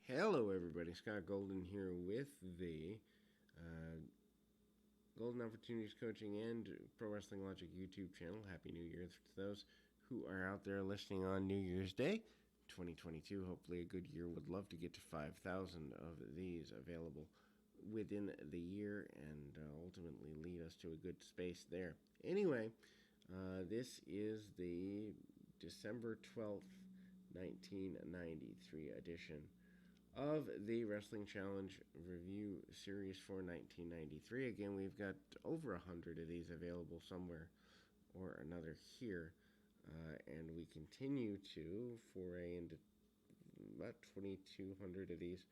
Hello, everybody. Scott Golden here with the uh, Golden Opportunities Coaching and Pro Wrestling Logic YouTube channel. Happy New Year to those who are out there listening on New Year's Day 2022. Hopefully, a good year. Would love to get to 5,000 of these available within the year and ultimately lead us to a good space there. Anyway, this is the December 12th, 1993 edition of the Wrestling Challenge Review Series for 1993. Again, we've got over 100 of these available somewhere or another here, and we continue to foray into about 2,200 of these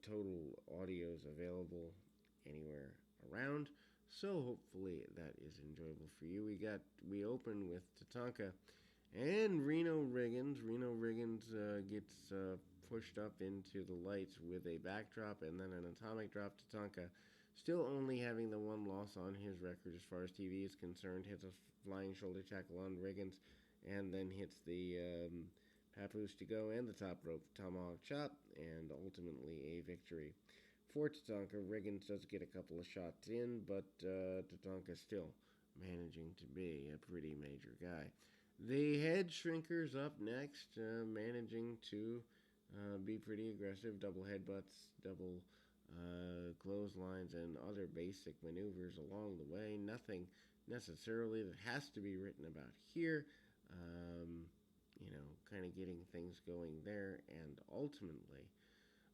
total audios available anywhere around. So hopefully that is enjoyable for you. We open with Tatanka and Reno Riggins. Reno Riggins gets pushed up into the lights with a backdrop and then an atomic drop. Tatanka, still only having the one loss on his record as far as TV is concerned, hits a flying shoulder tackle on Riggins and then hits the Papoose to go and the top rope tomahawk chop, and ultimately a victory for Tatanka. Riggins does get a couple of shots in, but Tatanka still managing to be a pretty major guy. The Head Shrinkers up next, managing to be pretty aggressive. Double headbutts, double clotheslines, and other basic maneuvers along the way. Nothing necessarily that has to be written about here. Kind of getting things going there, and ultimately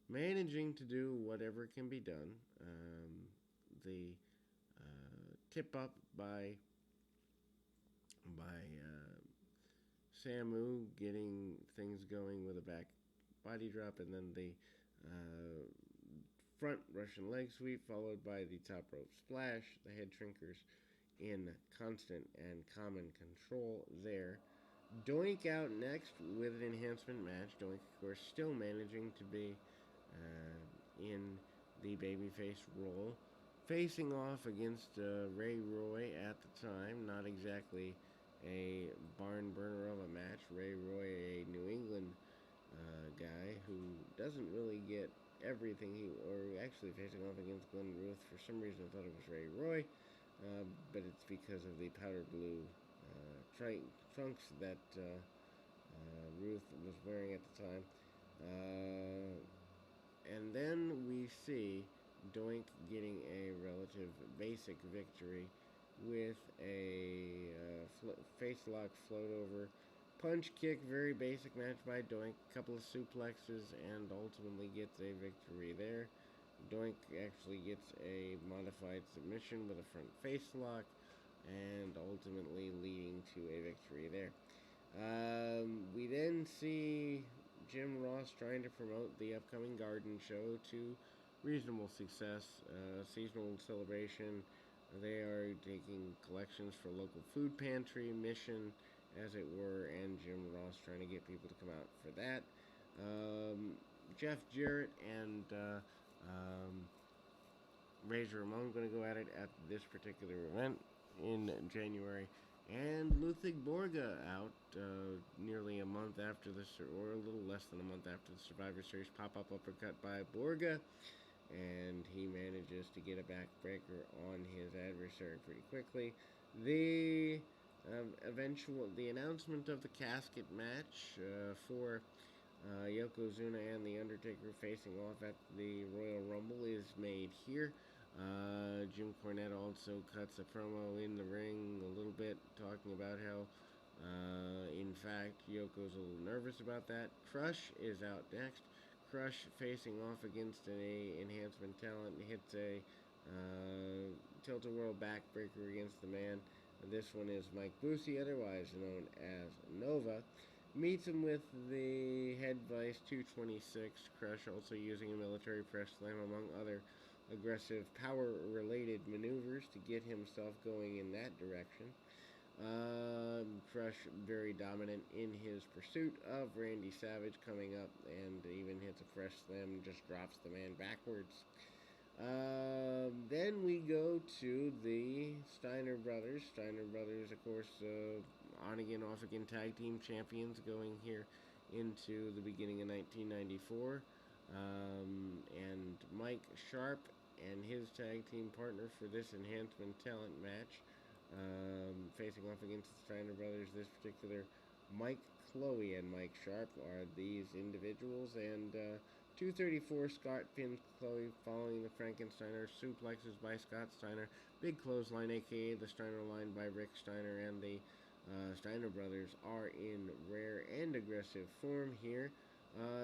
managing to do whatever can be done. The tip up by Samu, getting things going with a back body drop, and then the front Russian leg sweep, followed by the top rope splash. The Head Shrinkers in constant and common control there. Doink out next with an enhancement match. Doink, of course, still managing to be in the babyface role, facing off against Ray Roy at the time. Not exactly a barn burner of a match. Ray Roy, a New England guy who doesn't really get everything or actually facing off against Glenn Ruth. For some reason, I thought it was Ray Roy, but it's because of the powder blue trunks that Ruth was wearing at the time. And then we see Doink getting a relative basic victory with a face lock float over punch kick. Very basic match by Doink. A couple of suplexes and ultimately gets a victory there. Doink actually gets a modified submission with a front face lock, and ultimately leading to a victory there. We then see Jim Ross trying to promote the upcoming Garden Show to reasonable success. Seasonal celebration. They are taking collections for local food pantry mission, as it were, and Jim Ross trying to get people to come out for that. Jeff Jarrett and Razor Ramon going to go at it at this particular event in January. And Ludwig Borga out nearly a month after this, or a little less than a month after the Survivor Series pop-up uppercut by Borga, and he manages to get a backbreaker on his adversary pretty quickly. The announcement of the casket match for Yokozuna and The Undertaker facing off at the Royal Rumble is made here. Jim Cornette also cuts a promo in the ring a little bit, talking about how, in fact, Yoko's a little nervous about that. Crush is out next. Crush facing off against an enhancement talent, hits a tilt-a-whirl backbreaker against the man. This one is Mike Busey, otherwise known as Nova. Meets him with the Head Vice 226. Crush also using a military press slam, among other aggressive power-related maneuvers to get himself going in that direction. Crush very dominant in his pursuit of Randy Savage, coming up and even hits a fresh slam and just drops the man backwards. Then we go to the Steiner Brothers. Steiner Brothers, of course, on again, off again tag team champions going here into the beginning of 1994. And Mike Sharp and his tag team partner for this enhancement talent match, facing off against the Steiner brothers. This particular Mike Chloe and Mike Sharp are these individuals, and 234 Scott pins Chloe following the Frankensteiner suplexes by Scott Steiner. Big clothesline, aka the Steiner line by Rick Steiner, and the Steiner brothers are in rare and aggressive form here.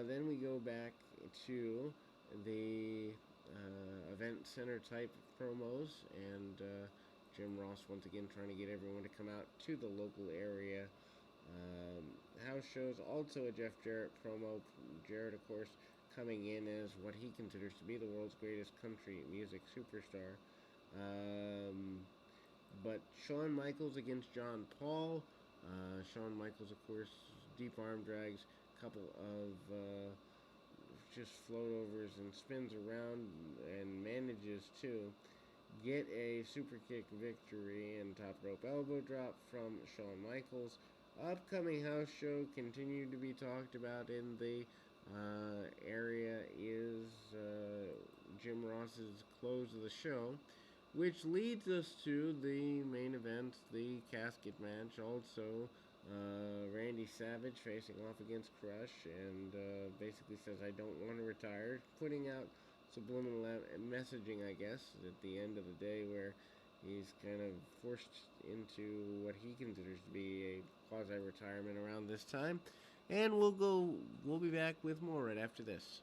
Then we go back to the event center type promos, and Jim Ross once again trying to get everyone to come out to the local area. House shows also a Jeff Jarrett promo. Jarrett, of course, coming in as what he considers to be the world's greatest country music superstar. But Shawn Michaels against John Paul. Shawn Michaels, of course, deep arm drags, couple of just floatovers and spins around and manages to get a super kick victory and top rope elbow drop from Shawn Michaels. Upcoming house show continued to be talked about in the area is Jim Ross's close of the show, which leads us to the main event, the casket match. Also, Randy Savage facing off against Crush, and basically says, I don't want to retire, putting out subliminal messaging, I guess, at the end of the day, where he's kind of forced into what he considers to be a quasi-retirement around this time. And we'll be back with more right after this.